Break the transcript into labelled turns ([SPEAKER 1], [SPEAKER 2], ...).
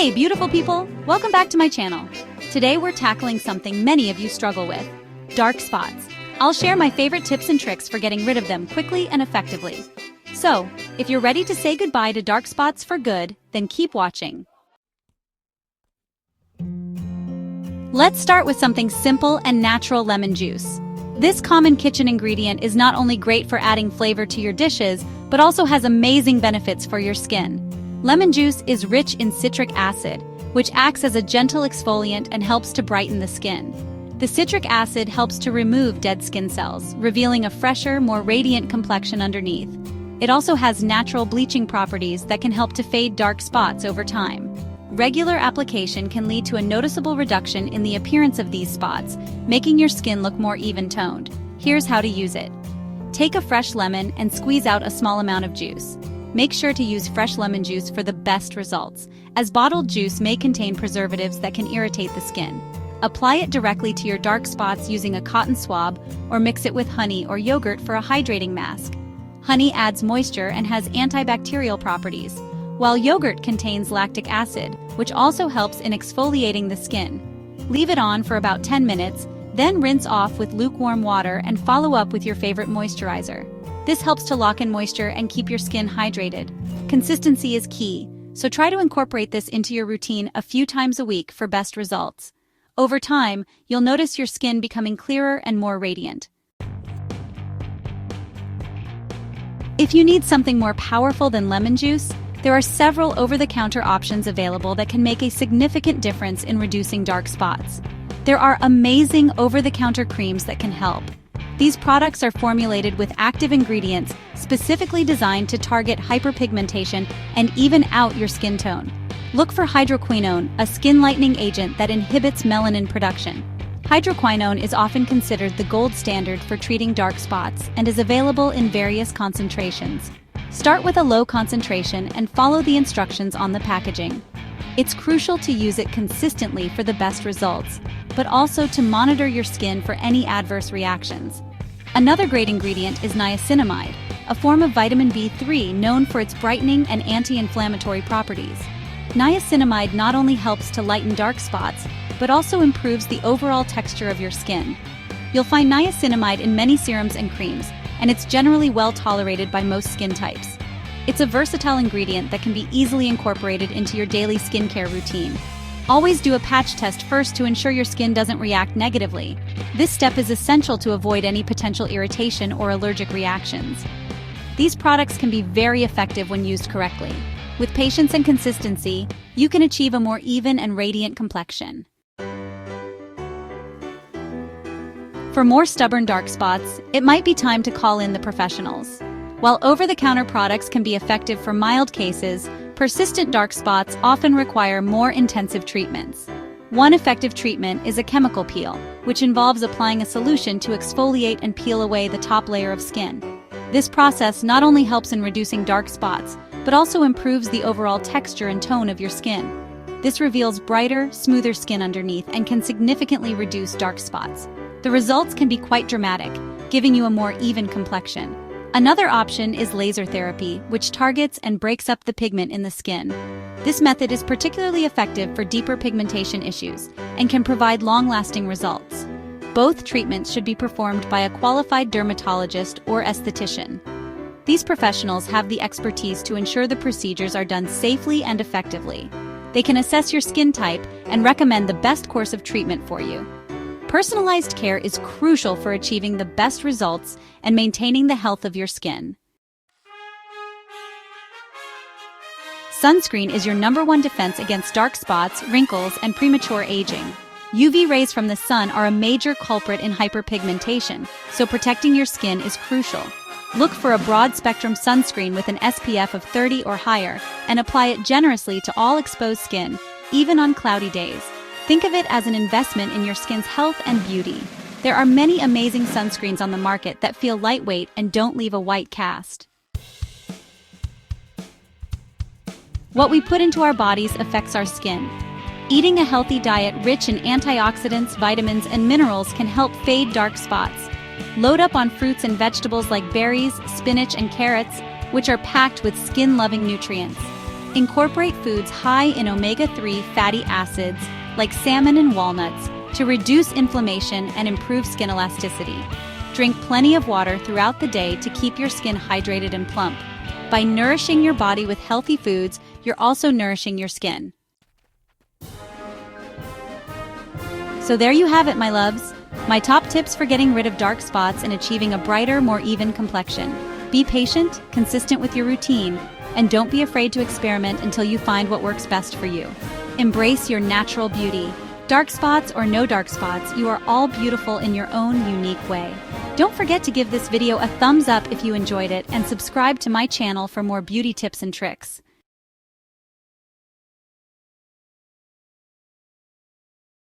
[SPEAKER 1] Hey, beautiful people! Welcome back to my channel. Today we're tackling something many of you struggle with: dark spots. I'll share my favorite tips and tricks for getting rid of them quickly and effectively. So, if you're ready to say goodbye to dark spots for good, then keep watching. Let's start with something simple and natural: lemon juice. This common kitchen ingredient is not only great for adding flavor to your dishes, but also has amazing benefits for your skin. Lemon juice is rich in citric acid, which acts as a gentle exfoliant and helps to brighten the skin. The citric acid helps to remove dead skin cells, revealing a fresher, more radiant complexion underneath. It also has natural bleaching properties that can help to fade dark spots over time. Regular application can lead to a noticeable reduction in the appearance of these spots, making your skin look more even-toned. Here's how to use it. Take a fresh lemon and squeeze out a small amount of juice. Make sure to use fresh lemon juice for the best results, as bottled juice may contain preservatives that can irritate the skin. Apply it directly to your dark spots using a cotton swab, or mix it with honey or yogurt for a hydrating mask. Honey adds moisture and has antibacterial properties, while yogurt contains lactic acid, which also helps in exfoliating the skin. Leave it on for about 10 minutes, then rinse off with lukewarm water and follow up with your favorite moisturizer. This helps to lock in moisture and keep your skin hydrated. Consistency is key, so try to incorporate this into your routine a few times a week for best results. Over time, you'll notice your skin becoming clearer and more radiant. If you need something more powerful than lemon juice, there are several over-the-counter options available that can make a significant difference in reducing dark spots. There are amazing over-the-counter creams that can help. These products are formulated with active ingredients specifically designed to target hyperpigmentation and even out your skin tone. Look for hydroquinone, a skin-lightening agent that inhibits melanin production. Hydroquinone is often considered the gold standard for treating dark spots and is available in various concentrations. Start with a low concentration and follow the instructions on the packaging. It's crucial to use it consistently for the best results, but also to monitor your skin for any adverse reactions. Another great ingredient is niacinamide, a form of vitamin B3 known for its brightening and anti-inflammatory properties. Niacinamide not only helps to lighten dark spots, but also improves the overall texture of your skin. You'll find niacinamide in many serums and creams, and it's generally well tolerated by most skin types. It's a versatile ingredient that can be easily incorporated into your daily skincare routine. Always do a patch test first to ensure your skin doesn't react negatively. This step is essential to avoid any potential irritation or allergic reactions. These products can be very effective when used correctly. With patience and consistency, you can achieve a more even and radiant complexion. For more stubborn dark spots, it might be time to call in the professionals. While over-the-counter products can be effective for mild cases, persistent dark spots often require more intensive treatments. One effective treatment is a chemical peel, which involves applying a solution to exfoliate and peel away the top layer of skin. This process not only helps in reducing dark spots, but also improves the overall texture and tone of your skin. This reveals brighter, smoother skin underneath and can significantly reduce dark spots. The results can be quite dramatic, giving you a more even complexion. Another option is laser therapy, which targets and breaks up the pigment in the skin. This method is particularly effective for deeper pigmentation issues and can provide long-lasting results. Both treatments should be performed by a qualified dermatologist or esthetician. These professionals have the expertise to ensure the procedures are done safely and effectively. They can assess your skin type and recommend the best course of treatment for you. Personalized care is crucial for achieving the best results and maintaining the health of your skin. Sunscreen is your #1 defense against dark spots, wrinkles, and premature aging. UV rays from the sun are a major culprit in hyperpigmentation, so protecting your skin is crucial. Look for a broad-spectrum sunscreen with an SPF of 30 or higher, and apply it generously to all exposed skin, even on cloudy days. Think of it as an investment in your skin's health and beauty. There are many amazing sunscreens on the market that feel lightweight and don't leave a white cast. What we put into our bodies affects our skin. Eating a healthy diet rich in antioxidants, vitamins, and minerals can help fade dark spots. Load up on fruits and vegetables like berries, spinach, and carrots, which are packed with skin-loving nutrients. Incorporate foods high in omega-3 fatty acids like salmon and walnuts to reduce inflammation and improve skin elasticity. Drink plenty of water throughout the day to keep your skin hydrated and plump. By nourishing your body with healthy foods, you're also nourishing your skin. So there you have it, my loves. My top tips for getting rid of dark spots and achieving a brighter, more even complexion. Be patient, consistent with your routine, and don't be afraid to experiment until you find what works best for you. Embrace your natural beauty. Dark spots or no dark spots, you are all beautiful in your own unique way. Don't forget to give this video a thumbs up if you enjoyed it and subscribe to my channel for more beauty tips and tricks.